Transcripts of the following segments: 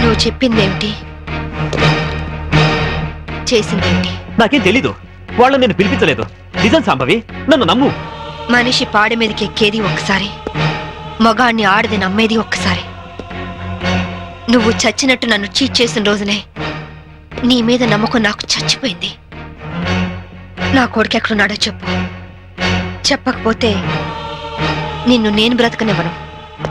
నువ్వు చెప్పిందేమిటి, చేసిందేమిటి? నాకేం తెలీదు. వాళ్ళు నేను పిలిపించలేదు. నిజం సంభవి, నన్ను నమ్ము. మనిషి పాడి మీదకి ఎక్కేది ఒక్కసారి, మగాణ్ణి ఆడది నమ్మేది ఒక్కసారి. నువ్వు చచ్చినట్టు నన్ను చీట్ చేసిన రోజునే నీ మీద నమ్మకం నాకు చచ్చిపోయింది. నా కొడుకు ఎక్కడున్నాడో చెప్పు. చెప్పకపోతే నిన్ను నేను బ్రతకనివ్వను.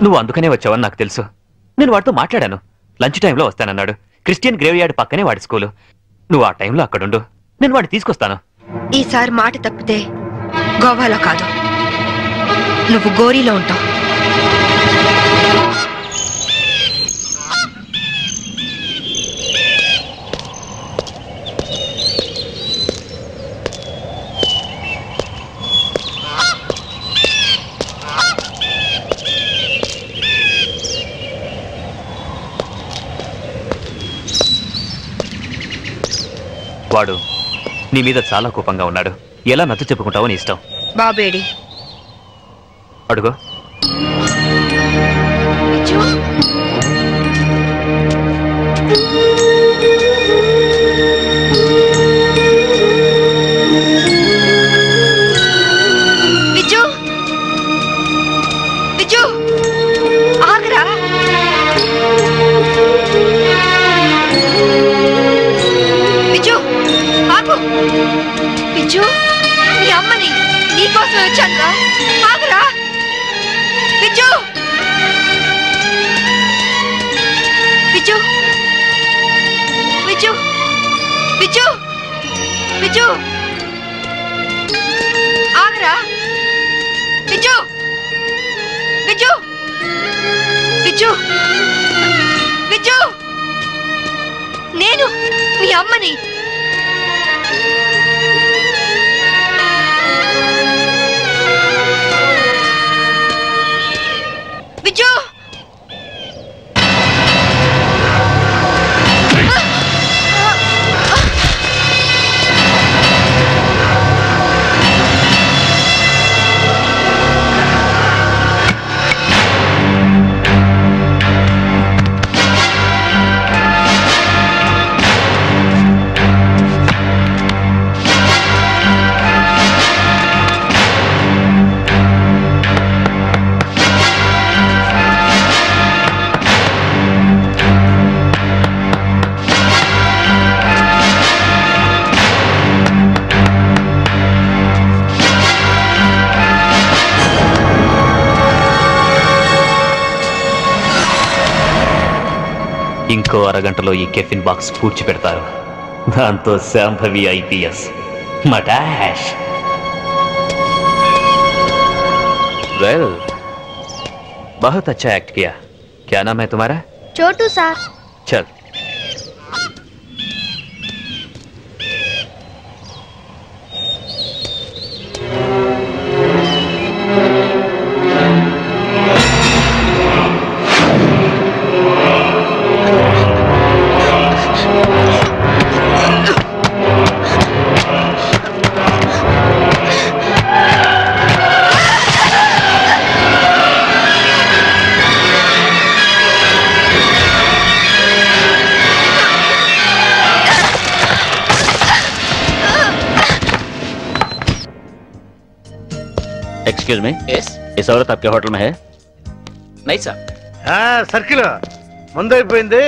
నువ్వు అందుకనే వచ్చావని నాకు తెలుసు. నేను వాడితో మాట్లాడాను. లంచ్ టైంలో వస్తానన్నాడు. క్రిస్టియన్ గ్రేవ్ యార్డ్ పక్కనే వాడి స్కూలు. నువ్వు ఆ టైంలో అక్కడుండు, నేను వాడిని తీసుకొస్తాను. ఈసారి మాట తప్పితే గోవాలో కాదు, నువ్వు గోరీలో ఉంటావు. వాడు నీ మీద చాలా కోపంగా ఉన్నాడు. ఎలా నచ్చ చెప్పుకుంటావో నీ ఇష్టం. బాబేడి అడుగు. విజు, విజు ఆగరా. విజు ఆగు. విజు, నీ అమ్మని నీకోసం వచ్చానురా. ఆగరా విజు. విజు, విజు, విజు, విజు ఆగరా. విజు, విజు, విజు, విజు, నేను మీ అమ్మని. విజు, ఇంకో అరగంటలో ఈ కెఫిన్ బాక్స్ పూడ్చి పెడతారు. దాంతో శాంభవి ఐపీఎస్ మటాష్. वेल, बहुत अच्छा एक्ट किया. क्या नाम है तुम्हारा? छोटू सर. चल. Excuse me. यस. इस औरत आपके होटल में है? नहीं सर. సర్కిల్ ముందు అయిపోయింది.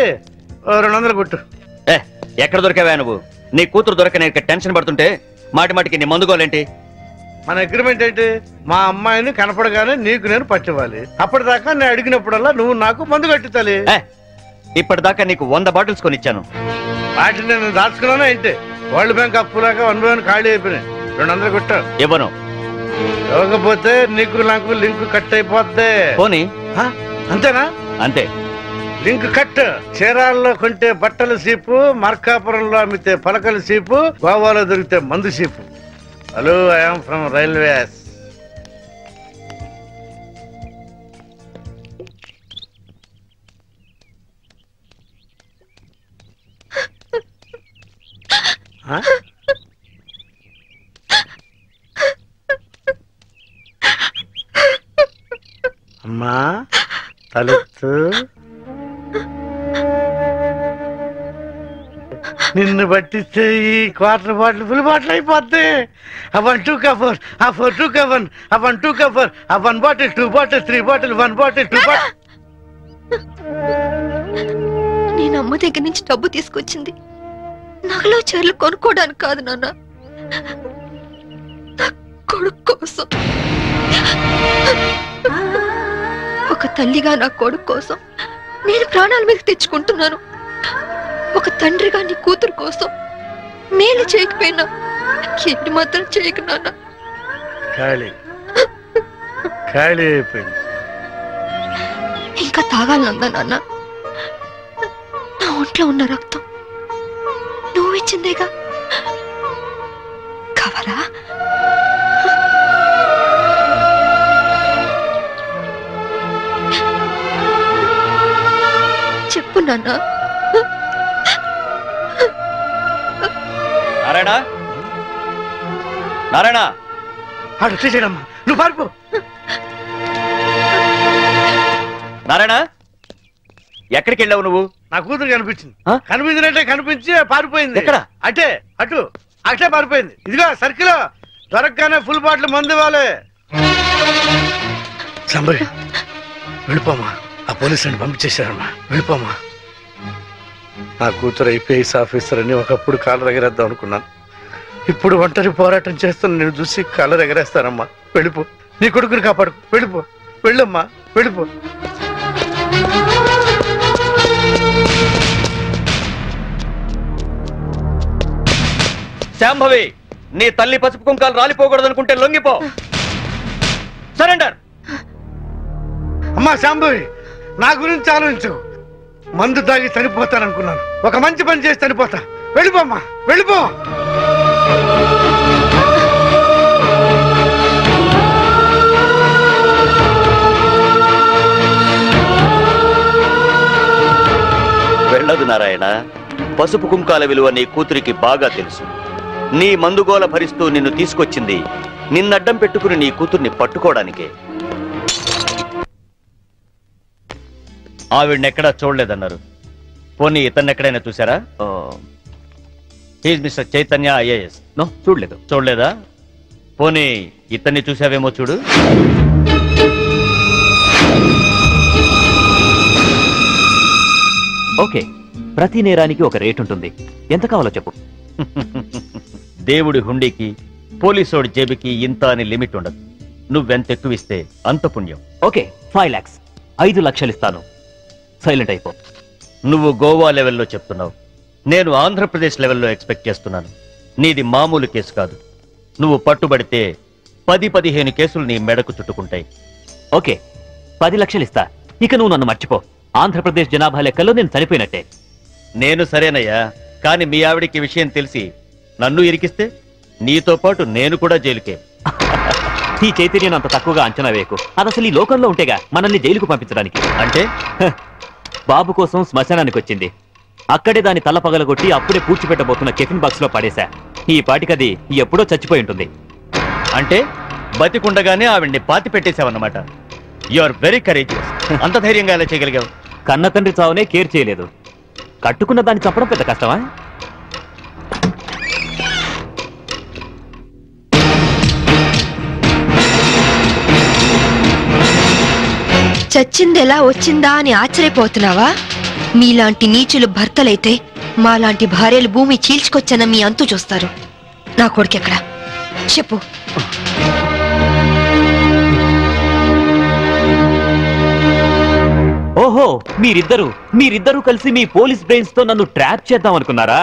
200 కొట్టు. ఎక్కడ దొరికావా నువ్వు? నీ కూతురు దొరక నేను టెన్షన్ పడుతుంటే మాటి మాటికి నీ మందుకోలేంటి? మన అగ్రిమెంట్ ఏంటి? మా అమ్మాయిని కనపడగానే నీకు నేను పట్టివ్వాలి. అప్పటిదాకా నేను అడిగినప్పుడల్లా నువ్వు నాకు మందు కట్టించాలి. ఇప్పటిదాకా నీకు 100 బాటిల్స్ కొనిచ్చాను. వాటిని నేను దాచుకున్నానా ఏంటి? వరల్డ్ బ్యాంక్ అప్పులాగా 1 by 1 ఖాళీ అయిపోయినాయి. 200 కొట్టు. ఇవ్వను. ఇవ్వకపోతే నీకు నాకు లింక్ కట్ అయిపోద్ది. పోనీ. అంతేనా? అంతే. Link cut. చీరాల్లో కొంటే బట్టల సీపు, మార్కాపురంలో అమ్మితే పలకల సీపు, గోవాలో దొరికితే మందు సీపు. Hello, I'm from railways. అమ్మా తలెత్తు. నిన్ను పట్టిస్తే ఈ క్వార్టర్ బాటిల్ ఫుల్ బాటిల్ అయిపోద్ది. అవన్ 2 కవర్, ఆ 4 2 కవర్, అవన్ 2 కవర్, ఆ 1 bottle 2 bottle 3 bottle 1 bottle 2 bottle. నేను అమ్మ దగ్గర నుంచి డబ్బు తీసుకొచ్చింది నగలో చీరలు కొనుక్కోవడానికి కాదు నాన్న, నా కొడుకు కోసం. ఒక తల్లిగా నా కొడుకు కోసం నేను ప్రాణాల మీద తెచ్చుకుంటున్నాను. ఒక తండ్రిగా నీ కూతురు కోసం మేలు చేయకపోయినా ఏంటి మాత్రం చేయకు నాన్న. ఖాళీ ఖాళీ అయిపోయింది. ఇంకా తాగాలనుందా నాన్న? నా ఒంట్లో ఉన్న రక్తం నువ్వు ఇచ్చిందేగా. కావాలా? చెప్పు నాన్న. నారాయణ, నారాయణ, అటు వచ్చేసాడమ్మా, నువ్వు పారిపో. నారాయణ, ఎక్కడికి వెళ్ళావు నువ్వు? నా కూతురు కనిపించింది. ఆ? కనిపించినట్టే కనిపించి పారిపోయింది. ఎక్కడ? అటే అటు అటే పారిపోయింది. ఇదిగో సర్కిల్ దొరకగానే ఫుల్ బాటిల్ మందు ఇవ్వాలి. సంబరి వెళ్ళిపోమా, ఆ పోలీసు అని పంపించేశారమ్మా, వెళ్ళిపోమా. నా కూతురు ఐపీఎస్ ఆఫీసర్ అని ఒకప్పుడు కాలర్ ఎగరేద్దాం అనుకున్నాను. ఇప్పుడు ఒంటరి పోరాటం చేస్తున్న నేను చూసి కాలర్ ఎగరేస్తానమ్మా. వెళ్ళిపో, నీ కొడుకుని కాపాడు. వెళ్ళిపో, వెళ్ళమ్మా, వెళ్ళిపో. శాంభవి, నీ తల్లి పసుపు కుంకాలు రాలిపోకూడదనుకుంటే లొంగిపో. సరెండర్. అమ్మా శాంభవి, నా గురించి ఆలోచించు. మందు తాగి చనిపోతాననుకున్నాను, ఒక మంచి పని చేసి చనిపోతా. వెళ్ళిపోమ్మా, వెళ్ళిపో. వెళ్ళదు నారాయణ. పసుపు కుంకాల విలువ నీ కూతురికి బాగా తెలుసు. నీ మందుగోల భరిస్తూ నిన్ను తీసుకొచ్చింది నిన్నడ్డం పెట్టుకుని నీ కూతుర్ని పట్టుకోవడానికే. ఆవిడనెక్కడా చూడలేదన్నారు. పోనీ ఇతన్నెక్కడైనా చూసారా? He's mister Chaitanya IAS. No, చూడలేదు. చూడలేదా? పోనీ ఇతన్ని చూసావేమో చూడు. ఓకే, ప్రతి నేరానికి ఒక రేట్ ఉంటుంది. ఎంత కావాలో చెప్పు. దేవుడి హుండీకి పోలీసోడి జేబుకి ఇంత అని లిమిట్ ఉండదు. నువ్వెంత ఎక్కువిస్తే అంత పుణ్యం. ఓకే, 5 lakhs, 5 లక్షలు ఇస్తాను. సైలెంట్ అయిపో. నువ్వు గోవా లెవెల్లో చెప్తున్నావు, నేను ఆంధ్రప్రదేశ్ లెవెల్లో ఎక్స్పెక్ట్ చేస్తున్నాను. నీది మామూలు కేసు కాదు. నువ్వు పట్టుబడితే 10-15 కేసులు నీ మెడకు చుట్టుకుంటాయి. ఓకే, 10 లక్షలు ఇస్తా. ఇక నువ్వు నన్ను మర్చిపో. ఆంధ్రప్రదేశ్ జనాభా లెక్కల్లో నేను చనిపోయినట్టే. నేను సరేనయ్యా, కానీ మీ ఆవిడికి విషయం తెలిసి నన్ను ఇరికిస్తే నీతో పాటు నేను కూడా జైలుకే. ఈ చైతన్యం అంత తక్కువగా అంచనా వేయకు. అది అసలు ఈ లోకంలో ఉంటేగా మనల్ని జైలుకు పంపించడానికి. అంటే బాబు కోసం శ్మశానానికి వచ్చింది. అక్కడే దాని తల పగలగొట్టి అప్పుడే పూడ్చిపెట్టబోతున్న కెఫిన్ బాక్స్ లో పడేశా. ఈ పాటికది ఎప్పుడో చచ్చిపోయి ఉంటుంది. అంటే బతికుండగానే ఆవిడ్ని పాతి పెట్టేశావన్నమాట. You are very courageous. అంత ధైర్యంగా ఎలా చేయగలిగావు? కన్న తండ్రి చావునే కేర్ చేయలేదు. కట్టుకున్న దాన్ని చంపడం పెద్ద కష్టమా? చచ్చింది ఎలా వచ్చిందా అని ఆశ్చర్యపోతున్నావా? మీలాంటి నీచులు భర్తలైతే మాలాంటి భార్యలు భూమి చీల్చుకొచ్చన్న మీ అంతు చూస్తారు. నా కొడుకెక్కడ చెప్పు. ఓహో, మీరిద్దరూ కలిసి మీ పోలీస్ బ్రెయిన్స్ తో నన్ను ట్రాప్ చేద్దాం అనుకున్నారా?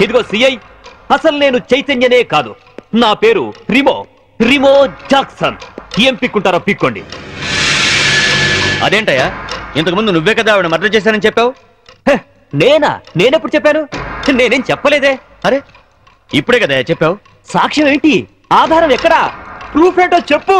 ఇదిగో సిఐ, అసలు నేను చైతన్యనే కాదు. నా పేరు రిమో జాక్సన్. ఏం పిక్కుంటారో పిక్కోండి. అదేంటయ్యా, ఇంతకుముందు నువ్వే కదా ఆవిడ మర్డర్ చేశానని చెప్పావు. నేనెప్పుడు చెప్పాను? నేనేం చెప్పలేదే. అరే, ఇప్పుడే కదా చెప్పావు. సాక్ష్యం ఏంటి? ఆధారం ఎక్కడా? ప్రూఫ్ ఏంటో చెప్పు.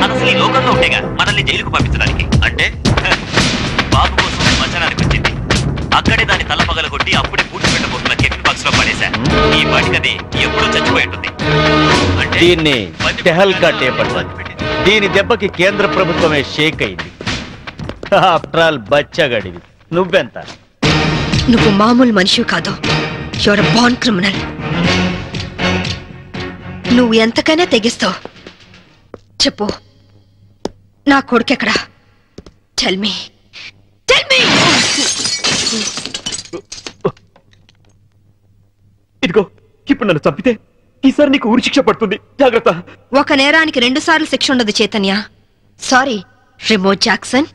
అసలు ఈ లోకంలో ఉంటేగా మనల్ని జైలుకు పంపించడానికి. అంటే బాబు కోసం శ్మశానానికి వచ్చింది. అక్కడే దాని తల పగలగొట్టి అప్పుడే పూడ్చిపెట్టబోతున్న కెఫిన్ చేశా. ఈ వాటికది ఎప్పుడూ చచ్చిపోయి ఉంటుంది. దీన్ని టెహల్కా టేప్ అంటారు. దీని దెబ్బకి కేంద్ర ప్రభుత్వమే షేక్ అయింది. ఆఫ్టర్ ఆల్ బచ్చగడివి. నువ్వెంత? నువ్వు మామూలు మనిషి కాదు. You're born criminal. నువ్వు ఎంతకైనా తెగిస్తావు. చెప్పు, నా కొడుకెక్కడా? Tell me. ఇదిగో, ఇప్పుడు నన్ను చంపితే ఈసారి నీకు ఉరి శిక్ష పడుతుంది. జాగ్రత్త. ఒక నేరానికి 2 సార్లు శిక్ష ఉండదు Chaitanya. Sorry Remo Jackson.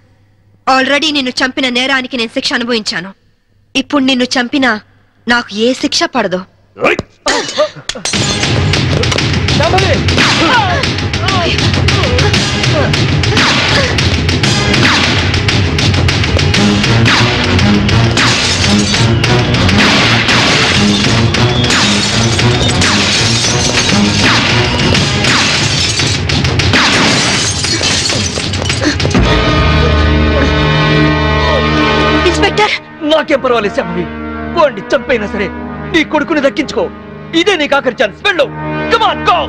Already నిన్ను చంపిన నేరానికి నేను శిక్ష అనుభవించాను. ఇప్పుడు నిన్ను చంపినా నాకు ఏ శిక్ష పడదు. ఇన్స్పెక్టర్, నాకేం పర్వాలేదు శాంభవి. పోండి, చంపైనా సరే నీ కొడుకుని దక్కించుకో. ఇదే నీకు ఆఖరి ఛాన్స్. వెళ్ళు. Come on, go.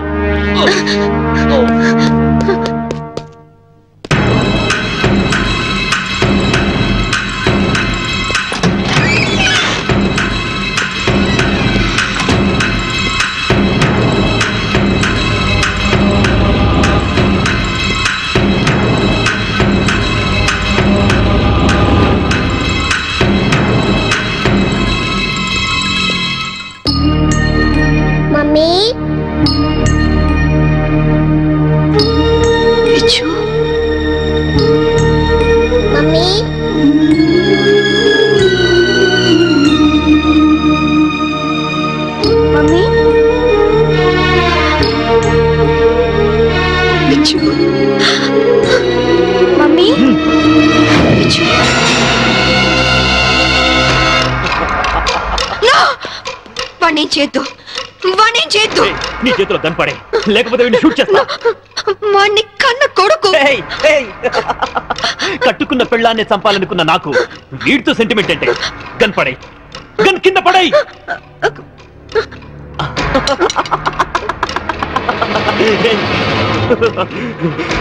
నీ చేతిలో కనపడే, లేకపోతే వీడిని షూట్ చేస్తా. వాణ్ణి కన్న కొడుకు. కట్టుకున్న పెళ్ళాన్ని చంపాలనుకున్న నాకు వీడితో సెంటిమెంట్ అంటే. కనపడే, గన్ కింద పడై.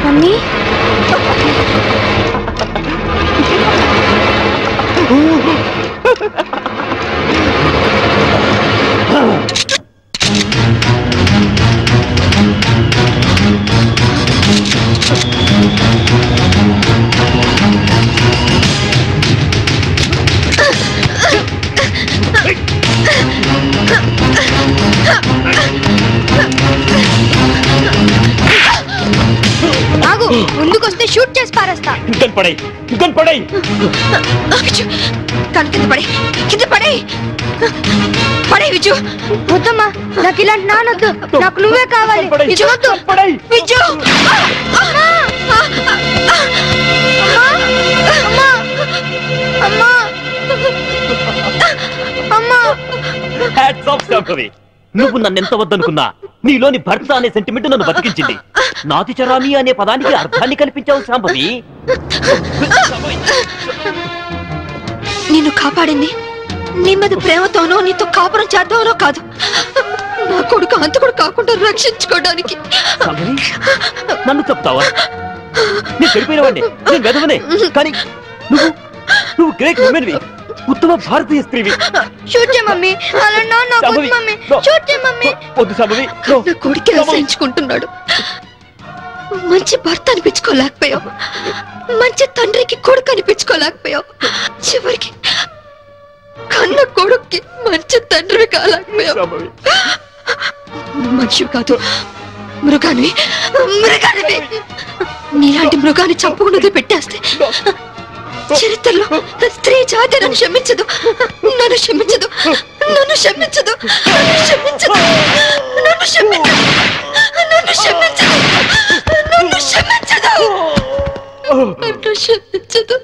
మమ్మీ, ముందుకొస్తే షూట్ చేసి పారేస్తా. కనపడే, కనపడే. కన్ కింద పడే, కింద పడే, పడే విజు. వద్దమ్మా, నాకు ఇలాంటి నానొద్దు. నాకు నువ్వే కావాలి. విజు వద్దు. Viju, hats off Shambhavi. నువ్వు నన్నెంత వద్దనుకున్నా నీలోని భర్త అనే సెంటిమెంట్ నన్ను బతికించింది. నాతి చరామి అనే పదానికి అర్థాన్ని కల్పించావు శాంభవి. నిన్ను కాపాడింది నీ మీద ప్రేమతోనో నీతో కాపురం చేద్దామనో కాదు, నా కొడుకు అంతకుడు కాకుండా రక్షించుకోవడానికి. నన్ను చెప్తావా? నేను చెడిపోయినవాడిని, నేను వెదవనే. కానీ నువ్వు గ్రేట్ ఉమెన్వి, ఉత్తమ భారతీయ స్త్రీవి. షూట్ చేయ మమ్మీ. అలా నాకు వద్దు మమ్మీ. షూట్ చేయ మమ్మీ. వద్దు శాంభవి. నా కొడుకు రక్షించుకుంటున్నాడు. మంచి భర్త అనిపించుకోలేకపోయావు, మంచి తండ్రికి కొడుకు అనిపించుకోలేకపోయావు, చివరికి కన్న కొడుక్కి మంచి తండ్రివి కాలేకపోయావు. మనిషి కాదు, మృగానివి. మృగానివి. నీలాంటి మృగాన్ని చంపకుండా పెట్టేస్తే చరిత్రలో స్త్రీ జాతి నన్ను క్షమించదు, నన్ను క్షమించదు, నన్ను క్షమించదు, నన్ను క్షమించదు, నన్ను క్షమించదు, నన్ను క్షమించదు, నన్ను క్షమించదు, నన్ను క్షమించదు.